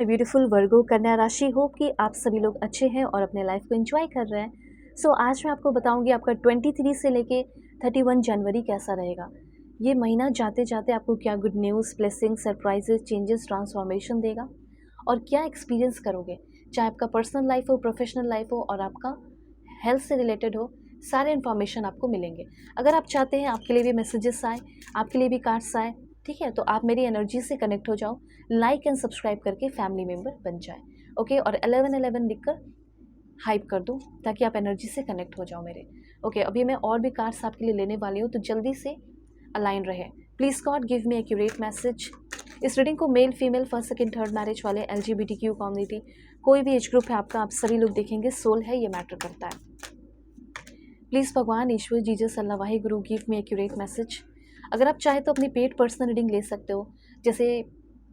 Beautiful वर्गो कन्या राशि, hope कि आप सभी लोग अच्छे हैं और अपने लाइफ को एंजॉय कर रहे हैं। आज मैं आपको बताऊंगी आपका 23 से लेके 31 जनवरी कैसा रहेगा। ये महीना जाते जाते आपको क्या good news, blessing, surprises, changes, transformation देगा और क्या एक्सपीरियंस करोगे, चाहे आपका पर्सनल लाइफ हो, प्रोफेशनल लाइफ हो और आपका हेल्थ से रिलेटेड हो। सारे इन्फॉर्मेशन आपको मिलेंगे। अगर आप चाहते हैं आपके लिए भी मैसेजेस आए, आपके लिए भी कार्ड्स आए, ठीक है, तो आप मेरी एनर्जी से कनेक्ट हो जाओ, लाइक एंड सब्सक्राइब करके फैमिली मेम्बर बन जाए। ओके, और 1111 लिखकर हाइप कर दो ताकि आप एनर्जी से कनेक्ट हो जाओ मेरे। ओके, अभी मैं और भी कार्ड्स आपके लिए लेने वाली हूँ, तो जल्दी से अलाइन रहे। Please God give me accurate message. इस रीडिंग को male, female, first, second, third marriage वाले, LGBTQ कम्युनिटी, कोई भी एज ग्रुप है आपका, आप सभी लोग देखेंगे। सोल है, ये मैटर करता है। प्लीज़ भगवान, ईश्वर, जीसस, अल्लाह, Wahe Guru, give me accurate message. अगर आप चाहे तो अपनी पेड पर्सनल रीडिंग ले सकते हो, जैसे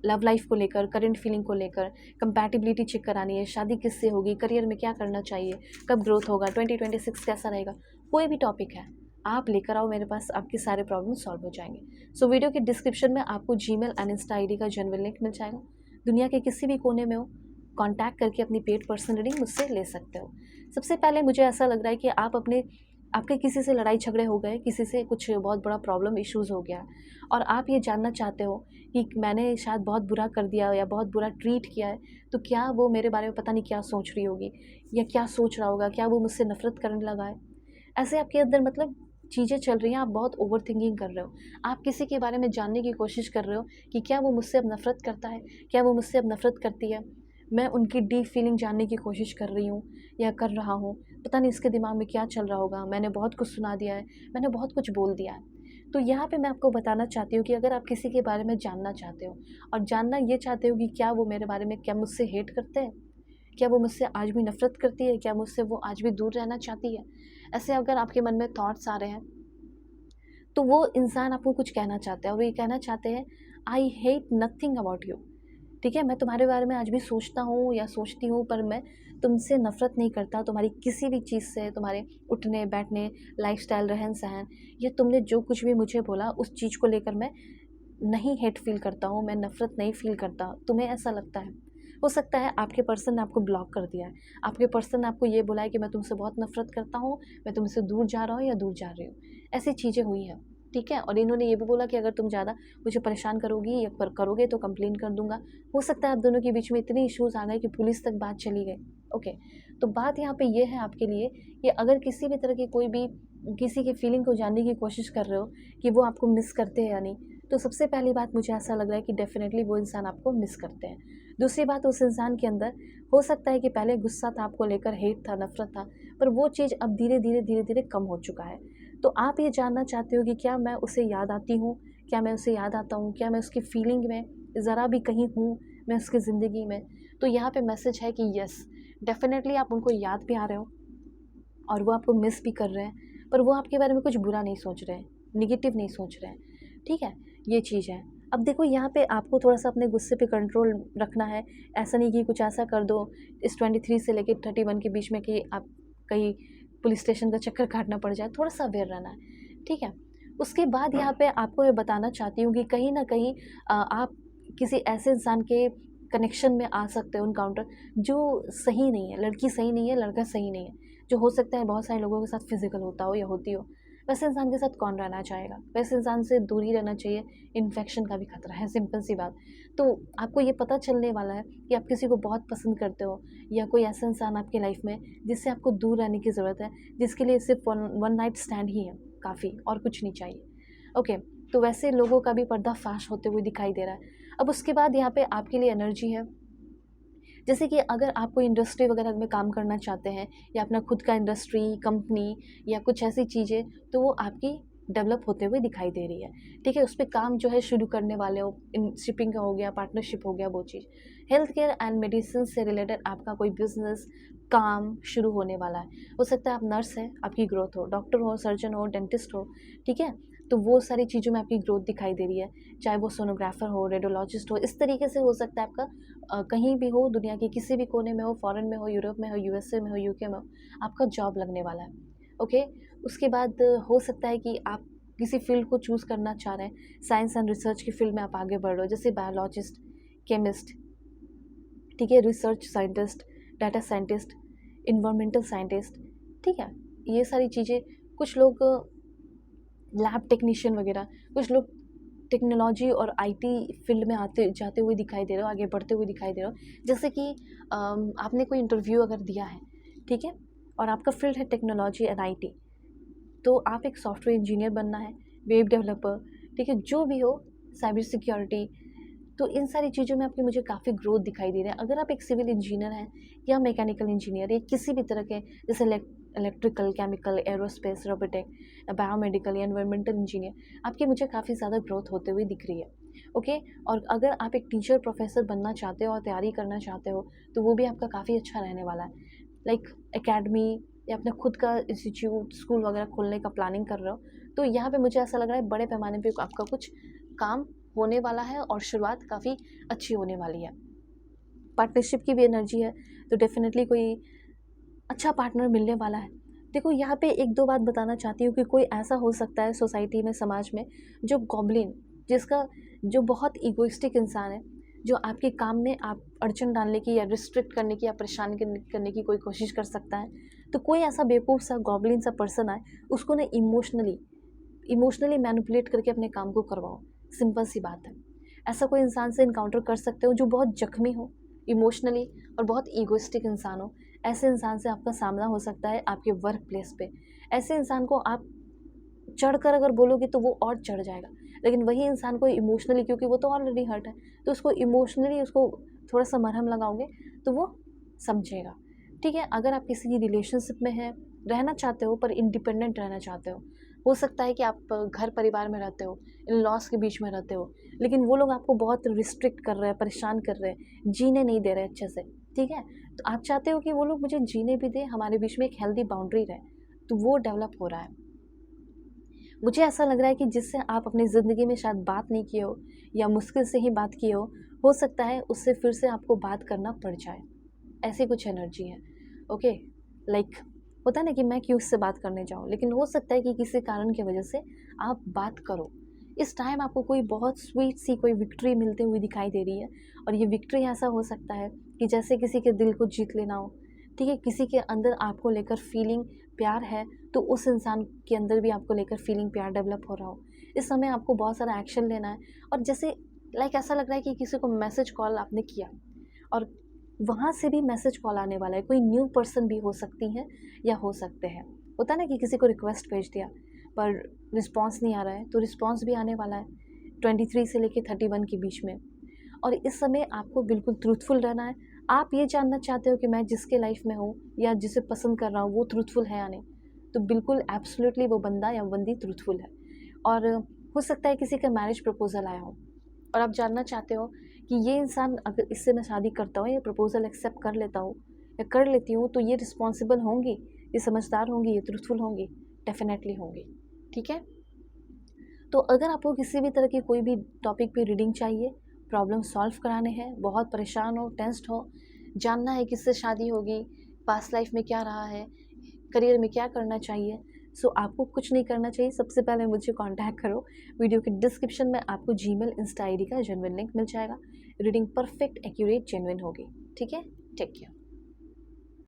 लव लाइफ को लेकर, करंट फीलिंग को लेकर, कंपैटिबिलिटी चेक करानी है, शादी किससे होगी, करियर में क्या करना चाहिए, कब ग्रोथ होगा, 2026 कैसा रहेगा, कोई भी टॉपिक है आप लेकर आओ मेरे पास, आपके सारे प्रॉब्लम सॉल्व हो जाएंगे। वीडियो के डिस्क्रिप्शन में आपको जीमेल एंड इंस्टा ID का जनरल लिंक मिल जाएगा। दुनिया के किसी भी कोने में हो, कॉन्टैक्ट करके अपनी पेड पर्सनल रीडिंग मुझसे ले सकते हो। सबसे पहले मुझे ऐसा लग रहा है कि आपके किसी से लड़ाई झगड़े हो गए, किसी से कुछ बहुत बड़ा प्रॉब्लम इश्यूज़ हो गया और आप ये जानना चाहते हो कि मैंने शायद बहुत बुरा कर दिया या बहुत बुरा ट्रीट किया है, तो क्या वो मेरे बारे में पता नहीं क्या सोच रही होगी या क्या सोच रहा होगा, क्या वो मुझसे नफ़रत करने लगा है। ऐसे आपके अंदर मतलब चीज़ें चल रही हैं, आप बहुत ओवर थिंकिंग कर रहे हो। आप किसी के बारे में जानने की कोशिश कर रहे हो कि क्या वो मुझसे अब नफ़रत करता है, क्या वो मुझसे अब नफ़रत करती है। मैं उनकी डीप फीलिंग जानने की कोशिश कर रही हूँ या कर रहा हूँ। पता नहीं इसके दिमाग में क्या चल रहा होगा, मैंने बहुत कुछ सुना दिया है, मैंने बहुत कुछ बोल दिया है। तो यहाँ पे मैं आपको बताना चाहती हूँ कि अगर आप किसी के बारे में जानना चाहते हो और जानना ये चाहते हो कि क्या वो मेरे बारे में, क्या मुझसे हेट करते हैं, क्या वो मुझसे आज भी नफ़रत करती है, क्या मुझसे वो आज भी दूर रहना चाहती है, ऐसे अगर आपके मन में थॉट्स आ रहे हैं, तो वो इंसान आपको कुछ कहना चाहता है और ये कहना चाहते हैं, I hate nothing about you. ठीक है, मैं तुम्हारे बारे में आज भी सोचता हूँ या सोचती हूँ, पर मैं तुमसे नफ़रत नहीं करता, तुम्हारी किसी भी चीज़ से, तुम्हारे उठने बैठने, लाइफस्टाइल, रहन सहन, या तुमने जो कुछ भी मुझे बोला उस चीज़ को लेकर मैं नहीं हेट फील करता हूँ, मैं नफ़रत नहीं फील करता। तुम्हें ऐसा लगता है। हो सकता है आपके पर्सन ने आपको ब्लॉक कर दिया है, आपके पर्सन ने आपको ये बोला है कि मैं तुमसे बहुत नफ़रत करता हूँ, मैं तुमसे दूर जा रहा हूँ या दूर जा रही हूँ। ऐसी चीज़ें हुई हैं, ठीक है, और इन्होंने ये भी बोला कि अगर तुम ज़्यादा मुझे परेशान करोगी या करोगे तो कंप्लेन कर दूंगा। हो सकता है आप दोनों के बीच में इतने इश्यूज़ आ गए कि पुलिस तक बात चली गई। ओके, तो बात यहाँ पे ये है आपके लिए कि अगर किसी भी तरह की कोई भी किसी की फीलिंग को जानने की कोशिश कर रहे हो कि वो आपको मिस करते हैं या नहीं, तो सबसे पहली बात मुझे ऐसा लग रहा है कि डेफ़िनेटली वो इंसान आपको मिस करते हैं। दूसरी बात, उस इंसान के अंदर हो सकता है कि पहले गुस्सा था आपको लेकर, हेट था, नफ़रत था, पर वो चीज़ अब धीरे-धीरे कम हो चुका है। तो आप ये जानना चाहते हो कि क्या मैं उसे याद आती हूँ? क्या मैं उसे याद आता हूँ? क्या मैं उसकी फीलिंग में ज़रा भी कहीं हूँ, मैं उसकी ज़िंदगी में? तो यहाँ पे मैसेज है कि येस, डेफ़िनेटली आप उनको याद भी आ रहे हो और वो आपको मिस भी कर रहे हैं, पर वो आपके बारे में कुछ बुरा नहीं सोच रहे हैं, नेगेटिव नहीं सोच रहे हैं, ठीक है? ये चीज़ है। अब देखो यहाँ पे आपको थोड़ा-सा अपने गुस्से पे कंट्रोल रखना है। ऐसा नहीं कि कुछ ऐसा कर दो इस 23 से लेके 31 के बीच में कि आप कहीं पुलिस स्टेशन का चक्कर काटना पड़ जाए, थोड़ा-सा अवेयर रहना है, ठीक है? उसके बाद यहाँ पे आपको ये बताना चाहती हूँ कि कहीं न कहीं आप किसी ऐसे इंसान के कनेक्शन में आ सकते हो, एनकाउंटर, जो सही नहीं है, लड़की सही नहीं है, लड़का सही नहीं है। जो हो सकता है बहुत सारे लोगों के साथ फिज़िकल होता हो या होती हो, वैसे इंसान के साथ कौन रहना चाहेगा? वैसे इंसान से दूर ही रहना चाहिए, इन्फेक्शन का भी खतरा है, सिंपल सी बात। तो आपको ये पता चलने वाला है कि आप किसी को बहुत पसंद करते हो या कोई ऐसा इंसान आपकी लाइफ में जिससे आपको दूर रहने की ज़रूरत है, जिसके लिए सिर्फ़ वन नाइट स्टैंड ही है काफ़ी, और कुछ नहीं चाहिए। ओके, तो वैसे लोगों का भी पर्दाफ़ाश होते हुए दिखाई दे रहा है। अब उसके बाद यहाँ पे आपके लिए एनर्जी है, जैसे कि अगर आप कोई इंडस्ट्री वगैरह में काम करना चाहते हैं या अपना खुद का इंडस्ट्री, कंपनी या कुछ ऐसी चीज़ें, तो वो आपकी डेवलप होते हुए दिखाई दे रही है, ठीक है? उस पे काम जो है शुरू करने वाले हो, इन शिपिंग का हो गया, पार्टनरशिप हो गया, वो चीज़। हेल्थ केयर एंड मेडिसिन से रिलेटेड आपका कोई बिज़नेस, काम शुरू होने वाला है। हो सकता है आप नर्स हैं, आपकी ग्रोथ हो, डॉक्टर हो, सर्जन हो, डेंटिस्ट हो, ठीक है? तो वो सारी चीज़ों में आपकी ग्रोथ दिखाई दे रही है, चाहे वो सोनोग्राफर हो, रेडियोलॉजिस्ट हो, इस तरीके से हो सकता है आपका कहीं भी हो, दुनिया के किसी भी कोने में हो, फॉरेन में हो, यूरोप में हो, USA में हो, UK में हो, आपका जॉब लगने वाला है। ओके, उसके बाद हो सकता है कि आप किसी फील्ड को चूज़ करना चाह रहे हैं, साइंस एंड रिसर्च की फील्ड में आप आगे बढ़ रहे हो, जैसे बायोलॉजिस्ट, केमिस्ट, ठीक है, research scientist, data scientist, environmental scientist, ठीक है, ये सारी चीज़ें। कुछ लोग लैब टेक्नीशियन वगैरह, कुछ लोग टेक्नोलॉजी और आईटी फील्ड में आते जाते हुए दिखाई दे रहे हो, आगे बढ़ते हुए दिखाई दे रहे हो। जैसे कि आपने कोई इंटरव्यू अगर दिया है, ठीक है, और आपका फील्ड है टेक्नोलॉजी एंड आईटी, तो आप एक सॉफ्टवेयर इंजीनियर बनना है, वेब डेवलपर, ठीक है, जो भी हो, साइबर सिक्योरिटी, तो इन सारी चीज़ों में आपकी मुझे काफ़ी ग्रोथ दिखाई दे रहा है। अगर आप एक सिविल इंजीनियर हैं या मैकेनिकल इंजीनियर या किसी भी तरह के, जैसे electrical, chemical, aerospace, robotic, biomedical या एनवायरमेंटल इंजीनियर, आपकी मुझे काफ़ी ज़्यादा ग्रोथ होते हुए दिख रही है। ओके, और अगर आप एक टीचर प्रोफेसर बनना चाहते हो और तैयारी करना चाहते हो, तो वो भी आपका काफ़ी अच्छा रहने वाला है। लाइक एकेडमी या अपना खुद का इंस्टीट्यूट, स्कूल वगैरह खोलने का प्लानिंग कर रहे हो, तो यहाँ पे मुझे ऐसा लग रहा है बड़े पैमाने पे आपका कुछ काम होने वाला है और शुरुआत काफ़ी अच्छी होने वाली है। पार्टनरशिप की भी एनर्जी है, तो डेफिनेटली कोई अच्छा पार्टनर मिलने वाला है। देखो, यहाँ पे एक दो बात बताना चाहती हूँ कि कोई ऐसा हो सकता है सोसाइटी में, समाज में, जो गॉब्लिन, जो बहुत ईगोइस्टिक इंसान है, जो आपके काम में आप अड़चन डालने की या रिस्ट्रिक्ट करने की या परेशान करने की कोई कोशिश कर सकता है। तो कोई ऐसा बेवकूफ़ सा गॉब्लिन सा पर्सन आए, उसको ना इमोशनली मैनिपुलेट करके अपने काम को करवाओ। सिंपल सी बात है। ऐसा कोई इंसान से इनकाउंटर कर सकते हो जो बहुत जख्मी हो इमोशनली और बहुत ईगोइस्टिक इंसान हो। ऐसे इंसान से आपका सामना हो सकता है आपके वर्क प्लेस पे। ऐसे इंसान को आप चढ़ कर अगर बोलोगे तो वो और चढ़ जाएगा, लेकिन वही इंसान को इमोशनली, क्योंकि वो तो ऑलरेडी हर्ट है, तो उसको इमोशनली उसको थोड़ा सा मरहम लगाओगे तो वो समझेगा। ठीक है, अगर आप किसी रिलेशनशिप में हैं, रहना चाहते हो पर इंडिपेंडेंट रहना चाहते हो सकता है कि आप घर परिवार में रहते हो, इन लॉस के बीच में रहते हो, लेकिन वो लोग आपको बहुत रिस्ट्रिक्ट कर रहे हैं, परेशान कर रहे हैं, जीने नहीं दे रहे अच्छे से। ठीक है, तो आप चाहते हो कि वो लोग मुझे जीने भी दें, हमारे बीच में एक हेल्दी बाउंड्री रहे, तो वो डेवलप हो रहा है। मुझे ऐसा लग रहा है कि जिससे आप अपनी ज़िंदगी में शायद बात नहीं किए हो या मुश्किल से ही बात किए हो सकता है उससे फिर से आपको बात करना पड़ जाए। ऐसी कुछ एनर्जी है। ओके, लाइक होता है ना कि मैं क्यों उससे बात करने जाऊँ, लेकिन हो सकता है कि किसी कारण की वजह से आप बात करो। इस टाइम आपको कोई बहुत स्वीट सी कोई विक्ट्री मिलते हुए दिखाई दे रही है, और ये विक्ट्री ऐसा हो सकता है कि जैसे किसी के दिल को जीत लेना हो। ठीक है, किसी के अंदर आपको लेकर फीलिंग प्यार है, तो उस इंसान के अंदर भी आपको लेकर फीलिंग प्यार डेवलप हो रहा हो। इस समय आपको बहुत सारा एक्शन लेना है, और जैसे लाइक ऐसा लग रहा है कि किसी को मैसेज कॉल आपने किया और वहाँ से भी मैसेज कॉल आने वाला है। कोई न्यू पर्सन भी हो सकती हैं या हो सकते हैं। होता है ना कि किसी को रिक्वेस्ट भेज दिया पर रिस्पॉन्स नहीं आ रहा है, तो रिस्पॉन्स भी आने वाला है 23 से लेके 31 के बीच में। और इस समय आपको बिल्कुल ट्रूथफुल रहना है। आप ये जानना चाहते हो कि मैं जिसके लाइफ में हूँ या जिसे पसंद कर रहा हूँ वो ट्रूथफुल है या नहीं, तो बिल्कुल एब्सोल्युटली वो बंदा या बंदी ट्रूथफुल है। और हो सकता है किसी का मैरिज प्रपोजल आया हो और आप जानना चाहते हो कि ये इंसान, अगर इससे मैं शादी करता हूँ, ये प्रपोजल एक्सेप्ट कर लेता हूँ या कर लेती हूँ, तो ये रिस्पॉन्सिबल होंगी, ये समझदार होंगी, ये ट्रूथफुल होंगी, डेफिनेटली होंगी। ठीक है, तो अगर आपको किसी भी तरह की कोई भी टॉपिक पे रीडिंग चाहिए, प्रॉब्लम सॉल्व कराने हैं, बहुत परेशान हो, टेंस्ड हो, जानना है किससे शादी होगी, पास्ट लाइफ में क्या रहा है, करियर में क्या करना चाहिए, सो आपको कुछ नहीं करना चाहिए। सबसे पहले मुझे कांटेक्ट करो। वीडियो के डिस्क्रिप्शन में आपको जीमेल, इंस्टा आईडी का जेन्युइन लिंक मिल जाएगा। रीडिंग परफेक्ट, एक्यूरेट, जेन्युइन होगी। ठीक है, टेक केयर।